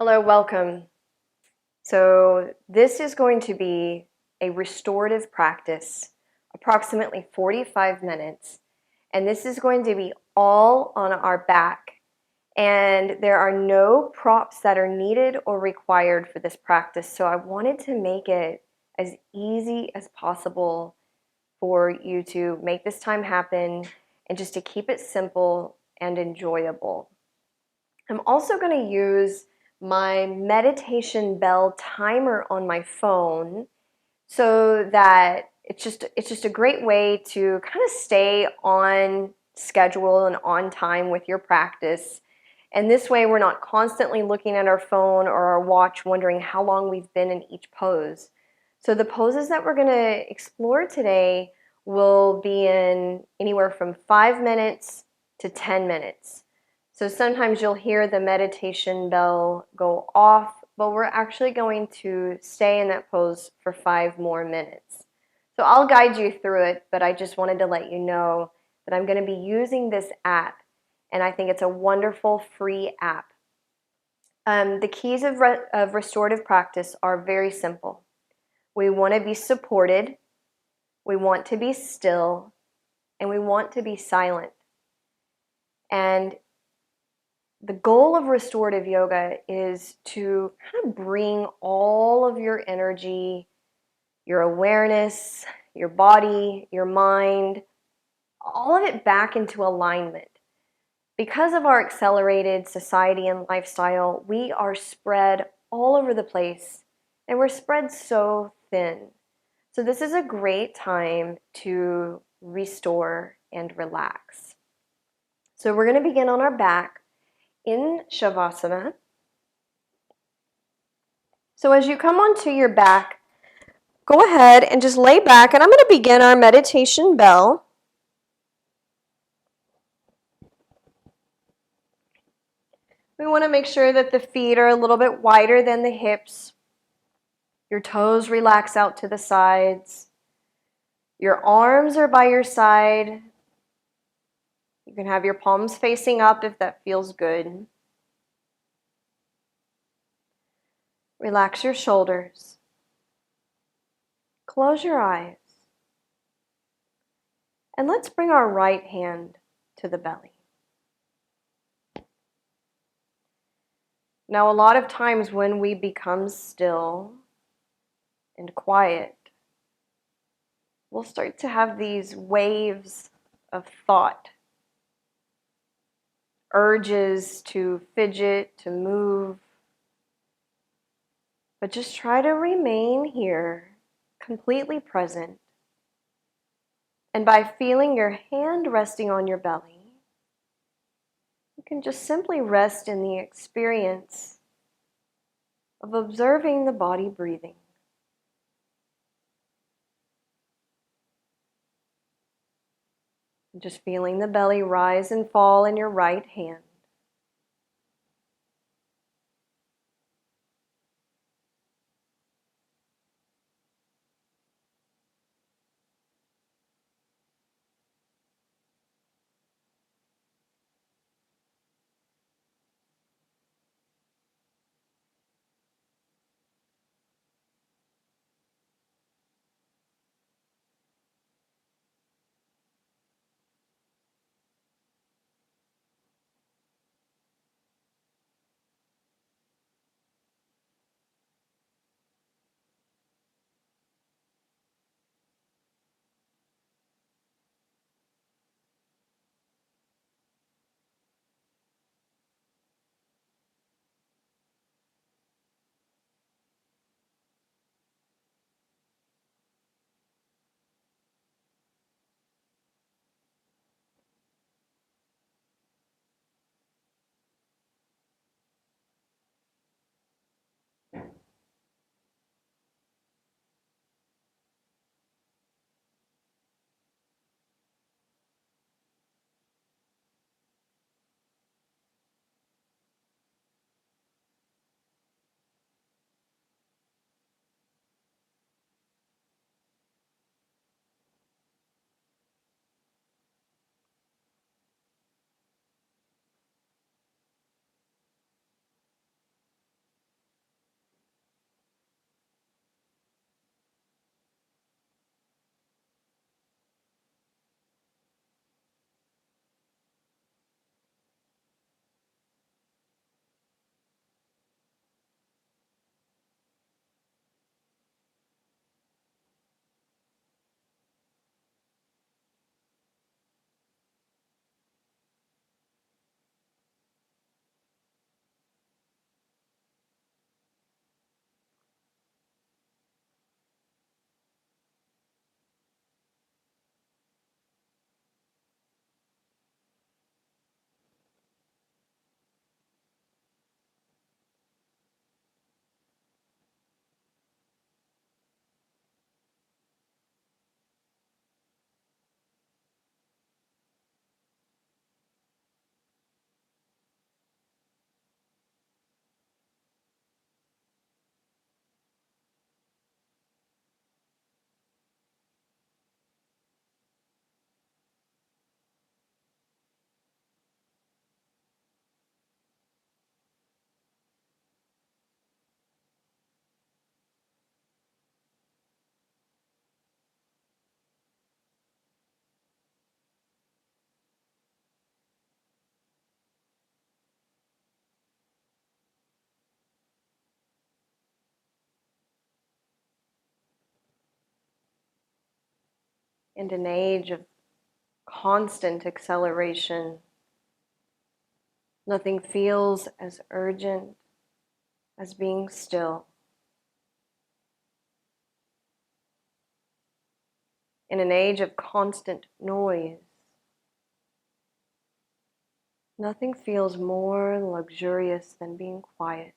Hello, welcome. So this is going to be a restorative practice, approximately 45 minutes, and this is going to be all on our back. And there are no props that are needed or required for this practice, so I wanted to make it as easy as possible for you to make this time happen and just to keep it simple and enjoyable. I'm also going to use my meditation bell timer on my phone so that it's just a great way to kind of stay on schedule and on time with your practice. And this way we're not constantly looking at our phone or our watch wondering how long we've been in each pose. So the poses that we're going to explore today will be in anywhere from 5 minutes to 10 minutes. So sometimes you'll hear the meditation bell go off, but we're actually going to stay in that pose for 5 more minutes. So I'll guide you through it, but I just wanted to let you know that I'm going to be using this app, and I think it's a wonderful free app. The keys of restorative practice are very simple. We want to be supported, we want to be still, and we want to be silent. And the goal of restorative yoga is to kind of bring all of your energy, your awareness, your body, your mind, all of it back into alignment. Because of our accelerated society and lifestyle, we are spread all over the place, and we're spread so thin. So this is a great time to restore and relax. So we're going to begin on our back in Shavasana. So as you come onto your back, go ahead and just lay back, and I'm going to begin our meditation bell. We want to make sure that the feet are a little bit wider than the hips. Your toes relax out to the sides. Your arms are by your side. You can have your palms facing up if that feels good. Relax your shoulders. Close your eyes. And let's bring our right hand to the belly. Now, a lot of times when we become still and quiet, we'll start to have these waves of thought, urges to fidget, to move. But just try to remain here, completely present. And by feeling your hand resting on your belly, you can just simply rest in the experience of observing the body breathing. Just feeling the belly rise and fall in your right hand. in an age of constant acceleration, nothing feels as urgent as being still. In an age of constant noise, nothing feels more luxurious than being quiet.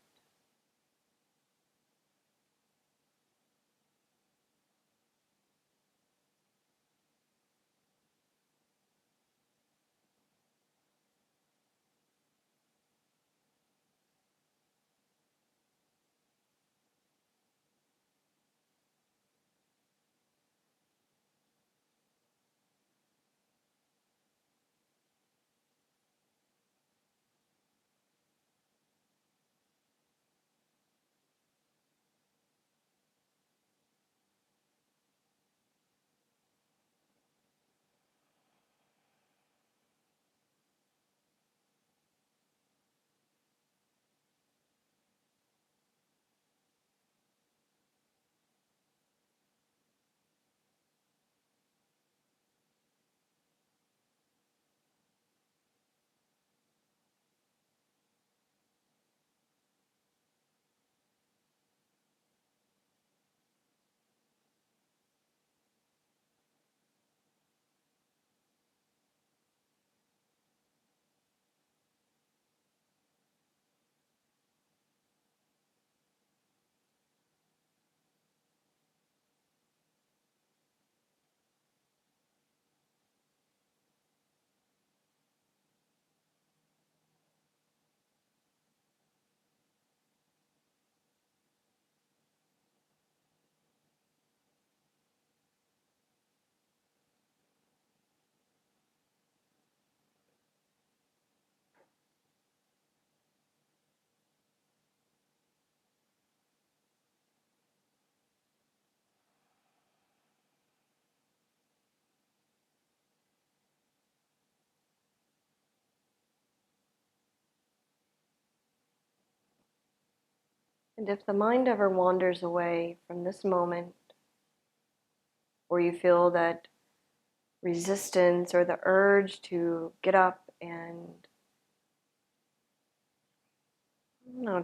And if the mind ever wanders away from this moment, or you feel that resistance or the urge to get up and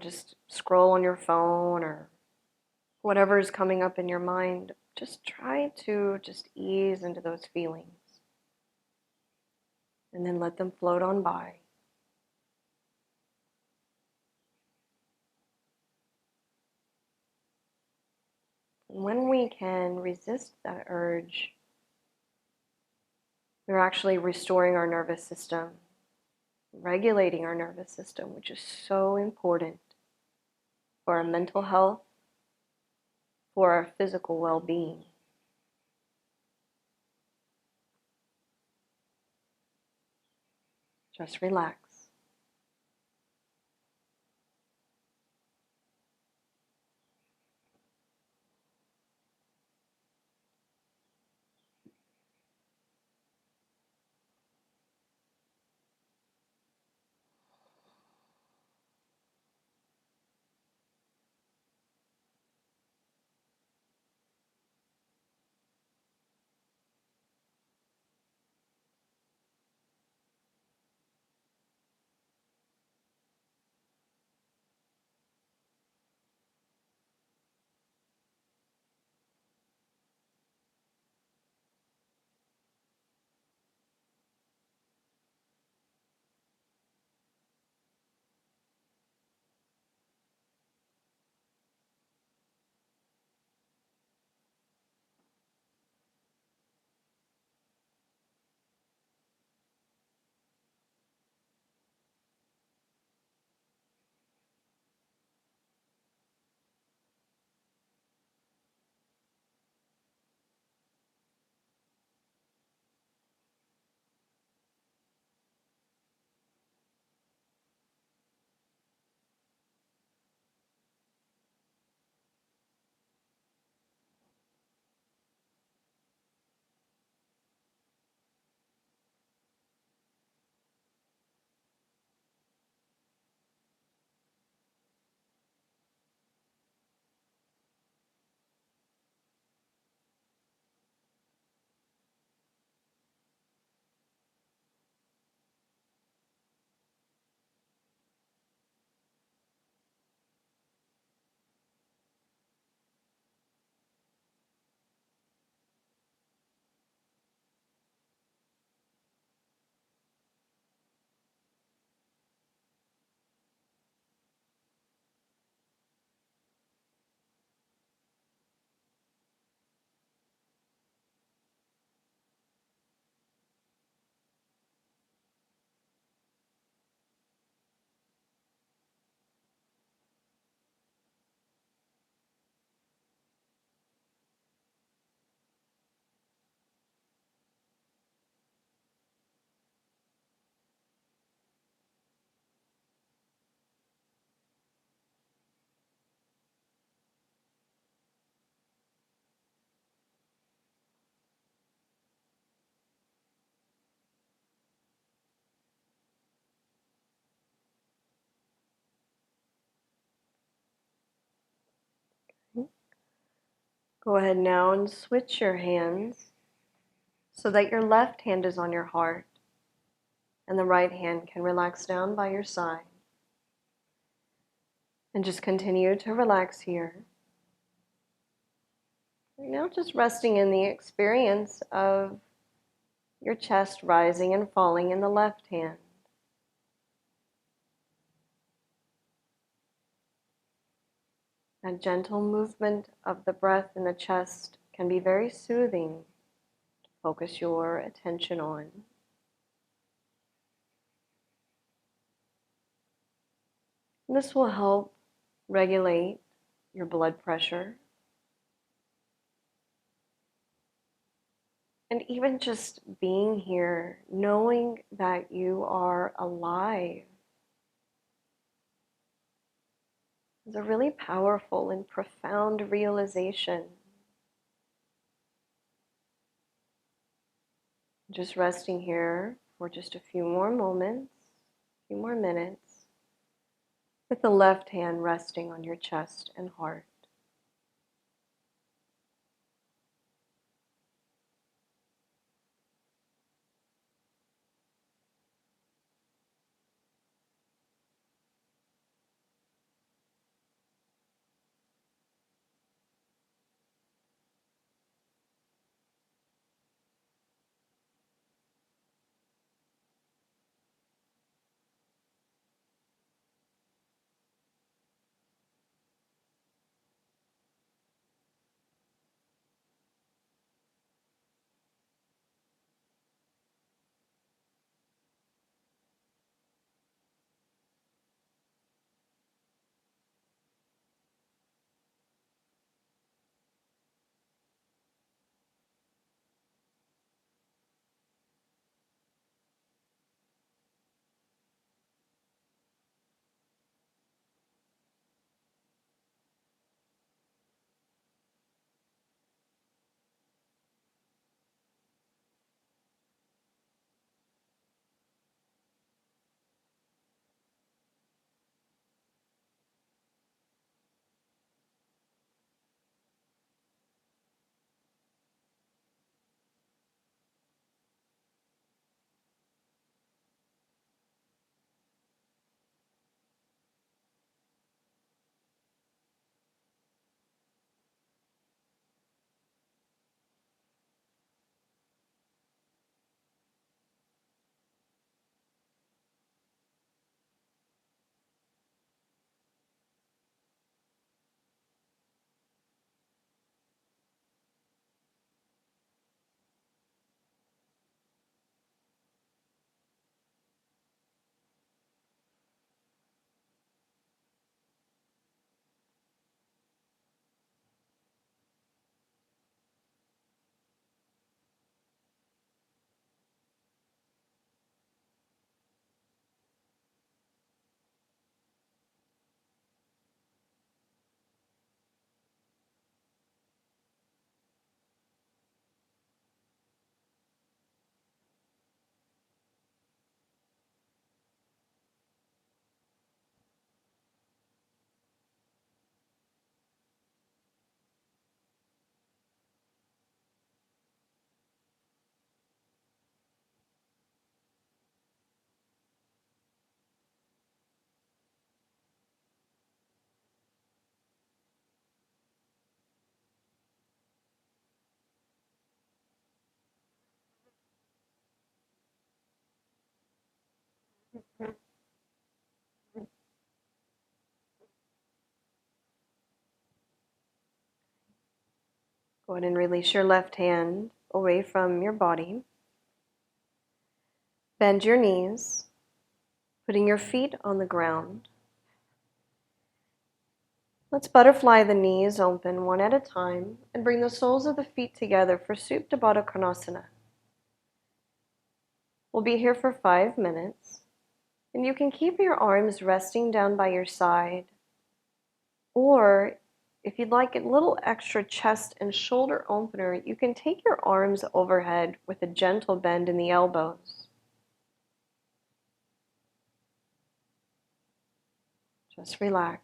just scroll on your phone or whatever is coming up in your mind, just try to just ease into those feelings and then let them float on by. And when we can resist that urge, we're actually restoring our nervous system, regulating our nervous system, which is so important for our mental health, for our physical well-being. Just relax. Go ahead now and switch your hands so that your left hand is on your heart and the right hand can relax down by your side. And just continue to relax here. Right now, just resting in the experience of your chest rising and falling in the left hand. A gentle movement of the breath in the chest can be very soothing to focus your attention on. And this will help regulate your blood pressure. And even just being here, knowing that you are alive, is a really powerful and profound realization. Just resting here for just a few more moments, a few more minutes, with the left hand resting on your chest and heart. Go ahead and release your left hand away from your body. Bend your knees, putting your feet on the ground. Let's butterfly the knees open one at a time and bring the soles of the feet together for Supta Baddha Konasana. We'll be here for 5 minutes, and you can keep your arms resting down by your side, or if you'd like a little extra chest and shoulder opener, you can take your arms overhead with a gentle bend in the elbows. Just relax.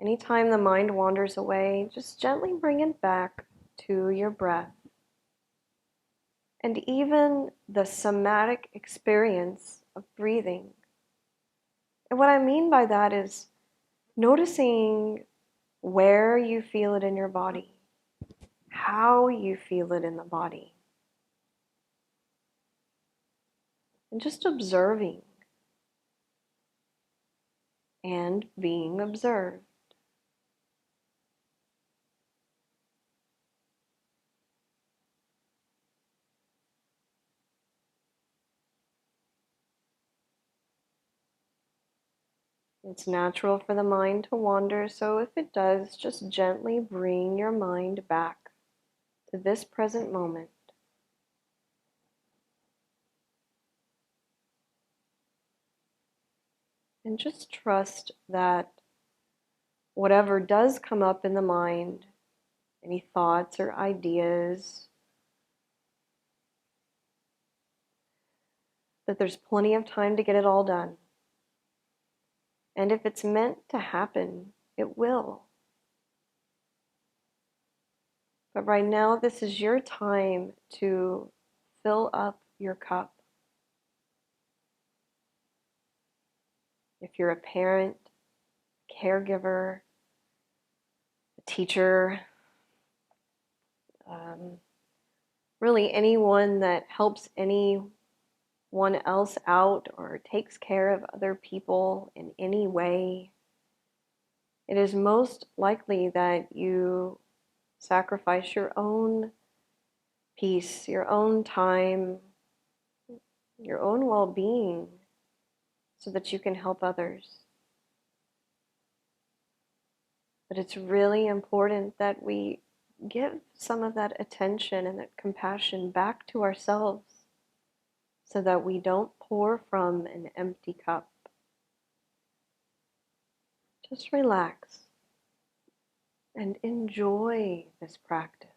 Anytime the mind wanders away, just gently bring it back to your breath. And even the somatic experience of breathing. And what I mean by that is noticing where you feel it in your body, how you feel it in the body, and just observing and being observed. It's natural for the mind to wander, so if it does, just gently bring your mind back to this present moment. And just trust that whatever does come up in the mind, any thoughts or ideas, that there's plenty of time to get it all done. And if it's meant to happen, it will. But right now, this is your time to fill up your cup. If you're a parent, caregiver, a teacher, really anyone that helps anyone else out or takes care of other people in any way, it is most likely that you sacrifice your own peace, your own time, your own well-being so that you can help others. But it's really important that we give some of that attention and that compassion back to ourselves so that we don't pour from an empty cup. Just relax and enjoy this practice.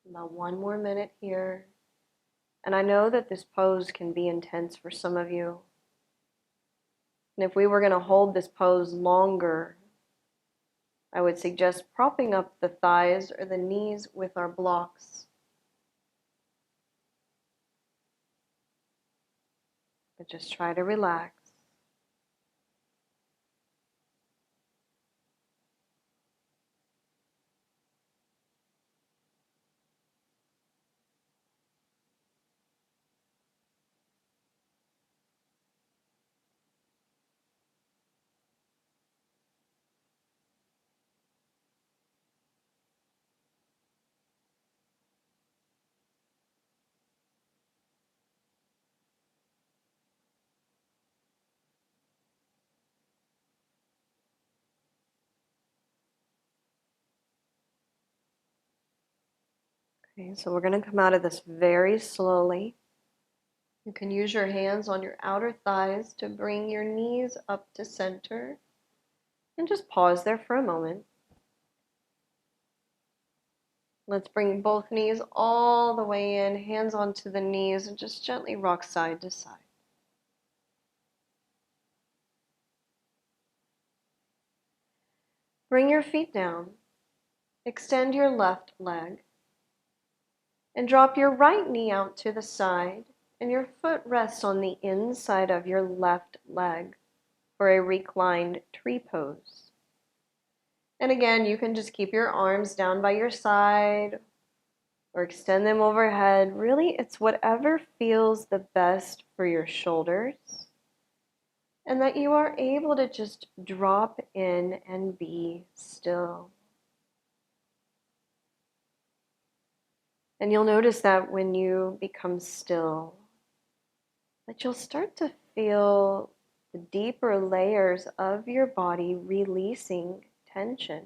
About one more minute here. And I know that this pose can be intense for some of you. And if we were going to hold this pose longer, I would suggest propping up the thighs or the knees with our blocks. But just try to relax. Okay, so we're going to come out of this very slowly. You can use your hands on your outer thighs to bring your knees up to center. And just pause there for a moment. Let's bring both knees all the way in, hands onto the knees, and just gently rock side to side. Bring your feet down. Extend your left leg. And drop your right knee out to the side, and your foot rests on the inside of your left leg for a reclined tree pose. And again, you can just keep your arms down by your side or extend them overhead. Really, it's whatever feels the best for your shoulders, and that you are able to just drop in and be still. And you'll notice that when you become still, that you'll start to feel the deeper layers of your body releasing tension,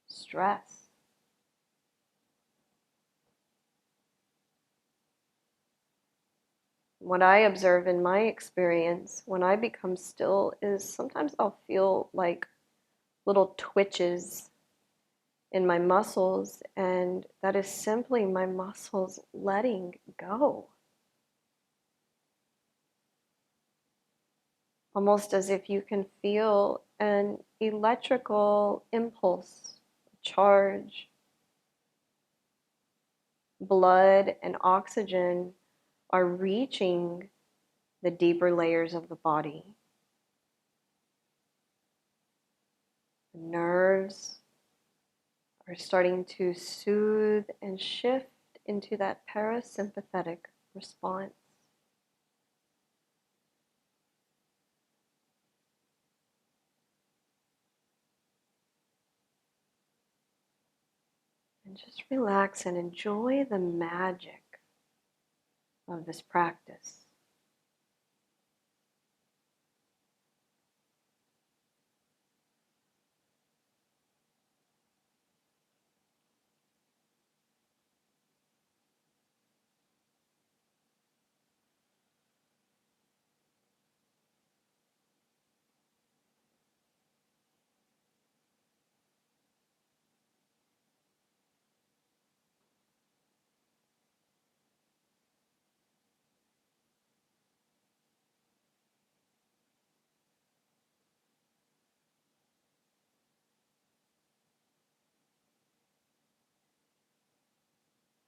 stress. what I observe in my experience when I become still is sometimes I'll feel like little twitches in my muscles, and that is simply my muscles letting go. Almost as if you can feel an electrical impulse, charge, blood and oxygen are reaching the deeper layers of the body. The nerves are starting to soothe and shift into that parasympathetic response. And just relax and enjoy the magic of this practice.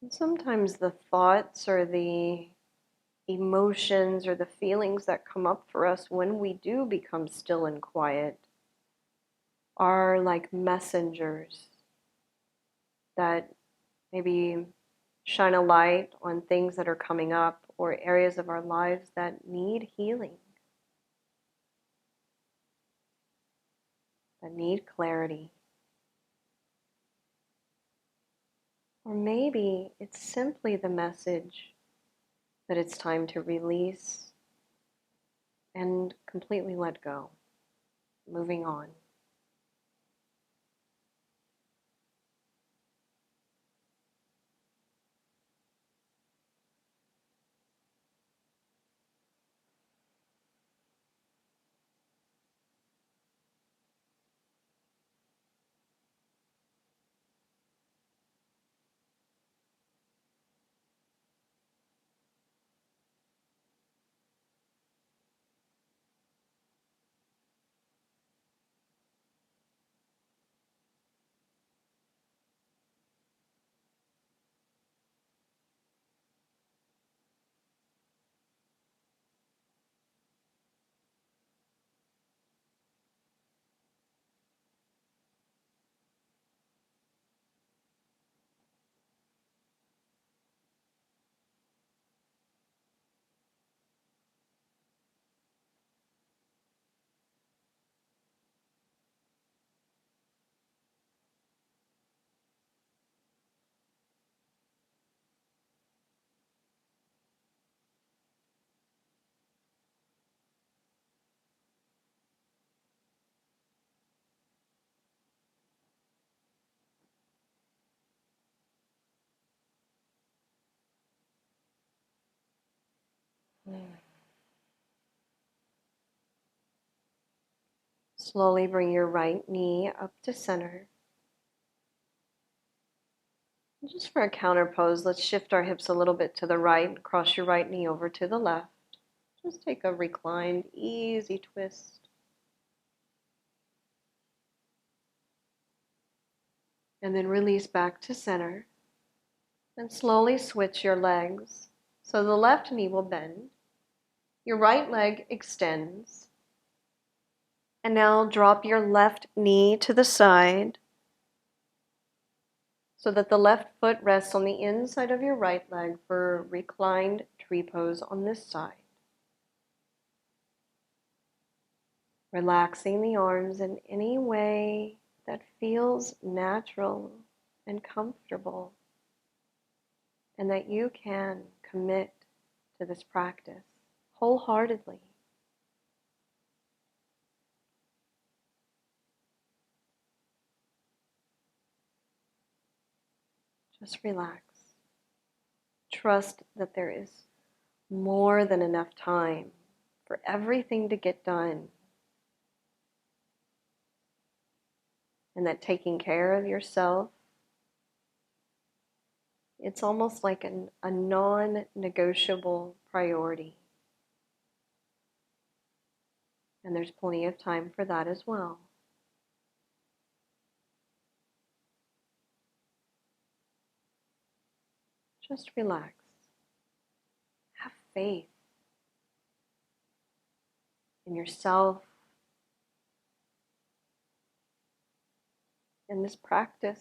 And sometimes the thoughts or the emotions or the feelings that come up for us when we do become still and quiet are like messengers that maybe shine a light on things that are coming up or areas of our lives that need healing, that need clarity. Or maybe it's simply the message that it's time to release and completely let go, moving on. Slowly bring your right knee up to center. And just for a counter pose, let's shift our hips a little bit to the right and cross your right knee over to the left. Just take a reclined, easy twist. And then release back to center. And slowly switch your legs. So the left knee will bend. Your right leg extends. And now drop your left knee to the side so that the left foot rests on the inside of your right leg for reclined tree pose on this side. Relaxing the arms in any way that feels natural and comfortable, and that you can commit to this practice wholeheartedly. Just relax. Trust that there is more than enough time for everything to get done. And that taking care of yourself, it's almost like a non-negotiable priority. And there's plenty of time for that as well. Just relax. Have faith in yourself, in this practice.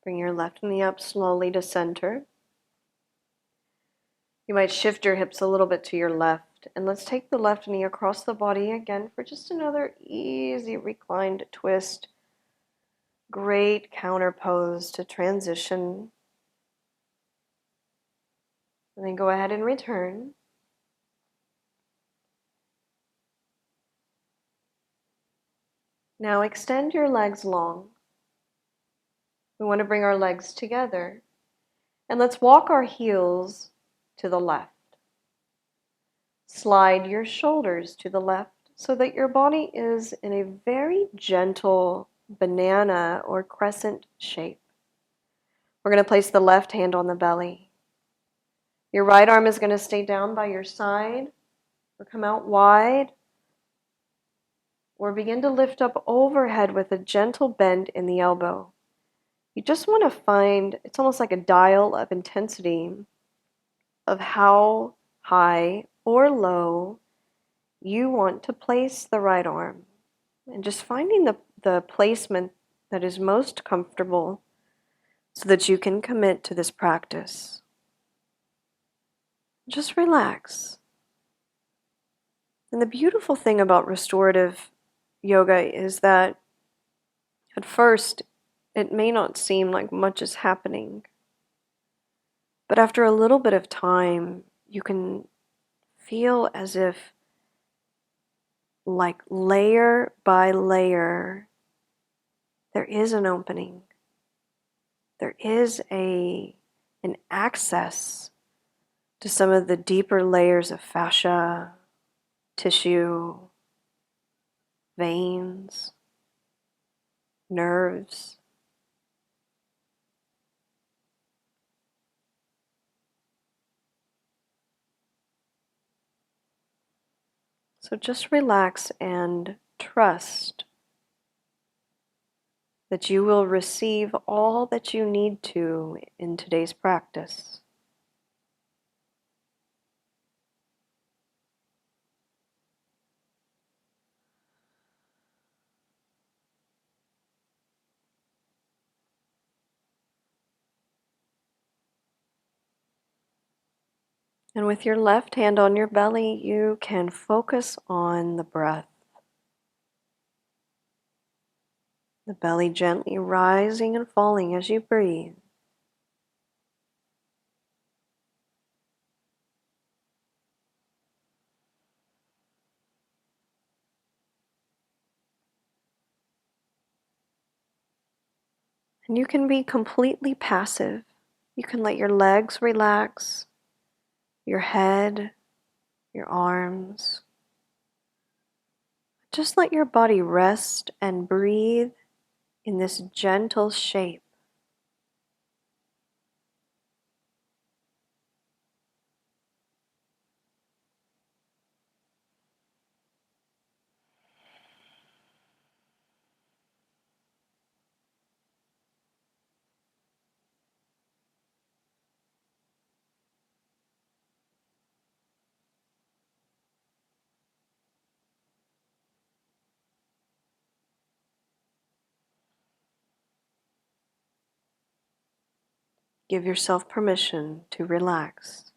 Bring your left knee up slowly to center. You might shift your hips a little bit to your left. And let's take the left knee across the body again for just another easy reclined twist. Great counter pose to transition. And then go ahead and return. Now extend your legs long. We want to bring our legs together. And let's walk our heels to the left. Slide your shoulders to the left so that your body is in a very gentle banana or crescent shape. We're going to place the left hand on the belly. Your right arm is going to stay down by your side or come out wide, or begin to lift up overhead with a gentle bend in the elbow. You just want to find, it's almost like a dial of intensity of how high or low you want to place the right arm. And just finding the placement that is most comfortable so that you can commit to this practice. Just relax. And the beautiful thing about restorative yoga is that at first it may not seem like much is happening, but after a little bit of time, you can feel as if, like layer by layer, there is an opening. There is an access to some of the deeper layers of fascia, tissue, veins, nerves. So just relax and trust that you will receive all that you need to in today's practice. And with your left hand on your belly, you can focus on the breath. The belly gently rising and falling as you breathe. And you can be completely passive. You can let your legs relax, your head, your arms. Just let your body rest and breathe in this gentle shape. Give yourself permission to relax.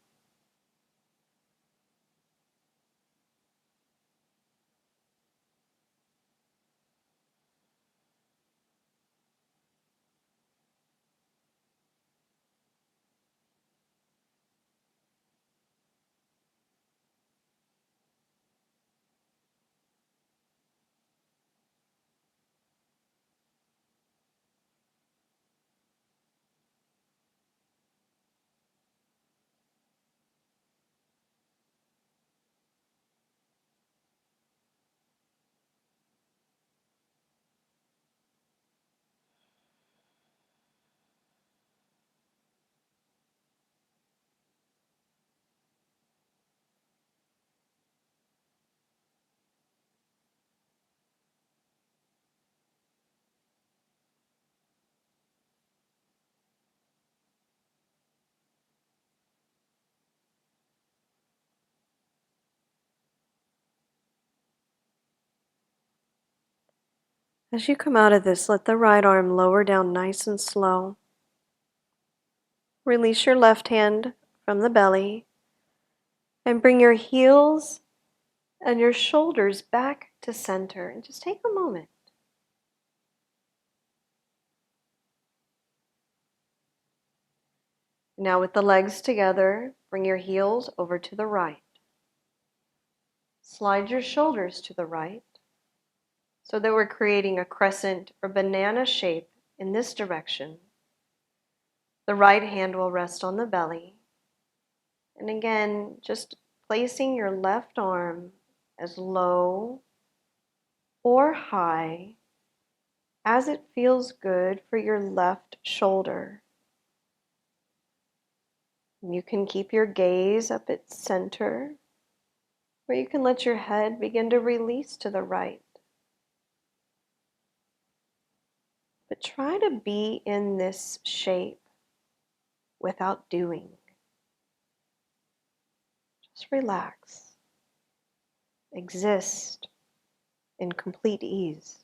As you come out of this, let the right arm lower down nice and slow. Release your left hand from the belly and bring your heels and your shoulders back to center. And just take a moment. Now with the legs together, bring your heels over to the right. Slide your shoulders to the right so that we're creating a crescent or banana shape in this direction. The right hand will rest on the belly. And again, just placing your left arm as low or high as it feels good for your left shoulder. You can keep your gaze up at center, or you can let your head begin to release to the right. But try to be in this shape without doing. Just relax. Exist in complete ease.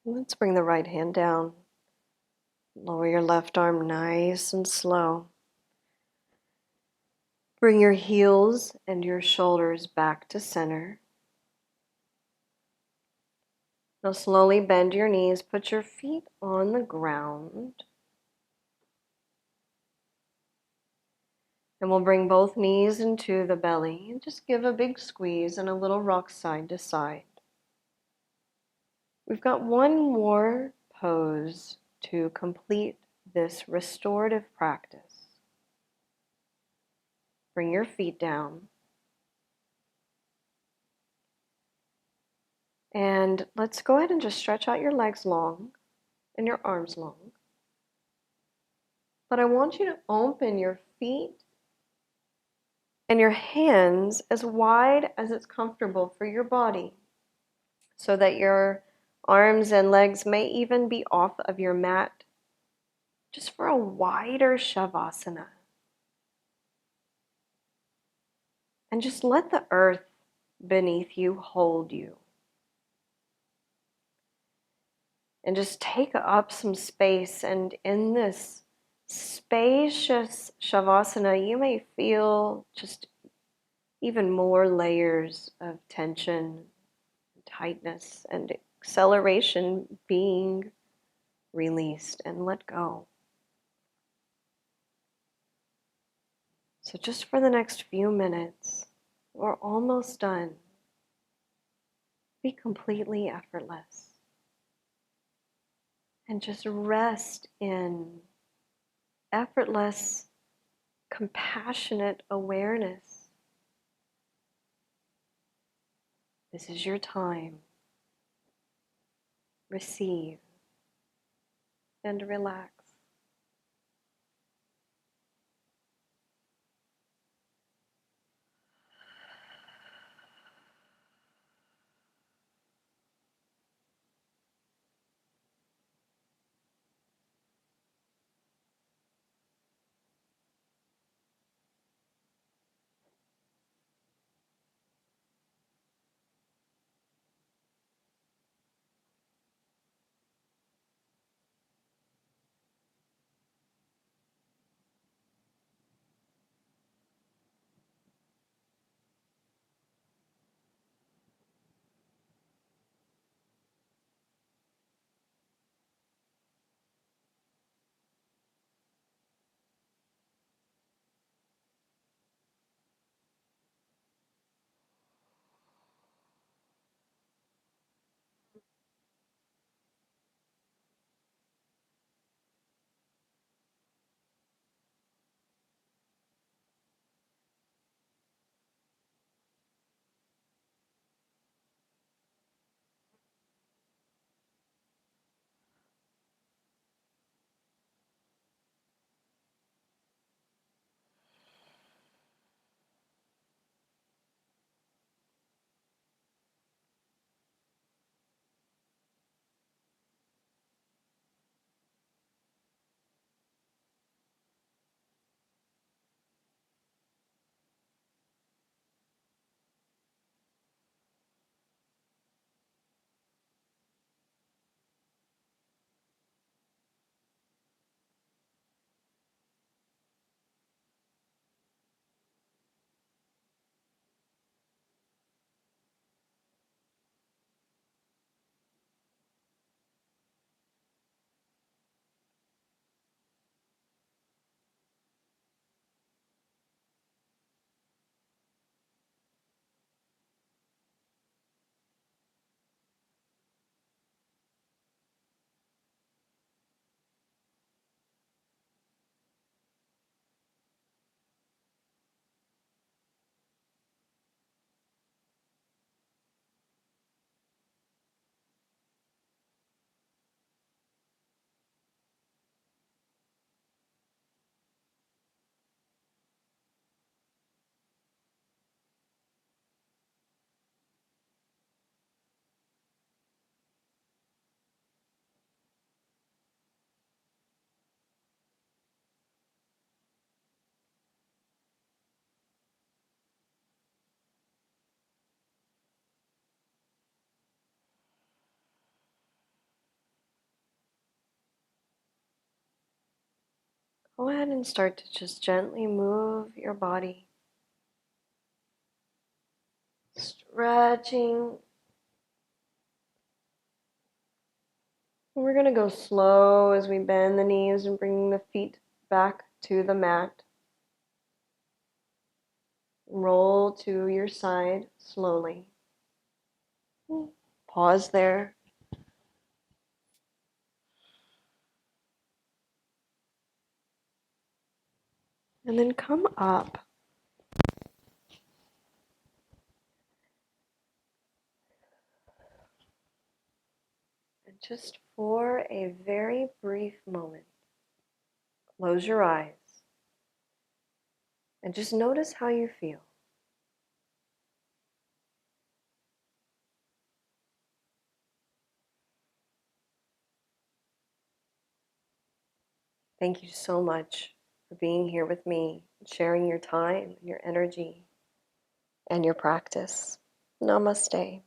Let's bring the right hand down. Lower your left arm nice and slow. Bring your heels and your shoulders back to center. Now slowly bend your knees, put your feet on the ground. And we'll bring both knees into the belly and just give a big squeeze and a little rock side to side. We've got one more pose to complete this restorative practice. Bring your feet down. And let's go ahead and just stretch out your legs long and your arms long. But I want you to open your feet and your hands as wide as it's comfortable for your body, so that your arms and legs may even be off of your mat, just for a wider Shavasana. And just let the earth beneath you hold you. And just take up some space, and in this spacious Shavasana, you may feel just even more layers of tension, tightness, and acceleration being released and let go. So just for the next few minutes, we're almost done. Be completely effortless. And just rest in effortless, compassionate awareness. This is your time. Receive and relax. go ahead and start to just gently move your body, stretching. We're going to go slow as we bend the knees and bring the feet back to the mat. Roll to your side slowly. Pause there. And then come up. And just for a very brief moment, close your eyes and just notice how you feel. Thank you so much for being here with me, sharing your time, your energy, and your practice. Namaste.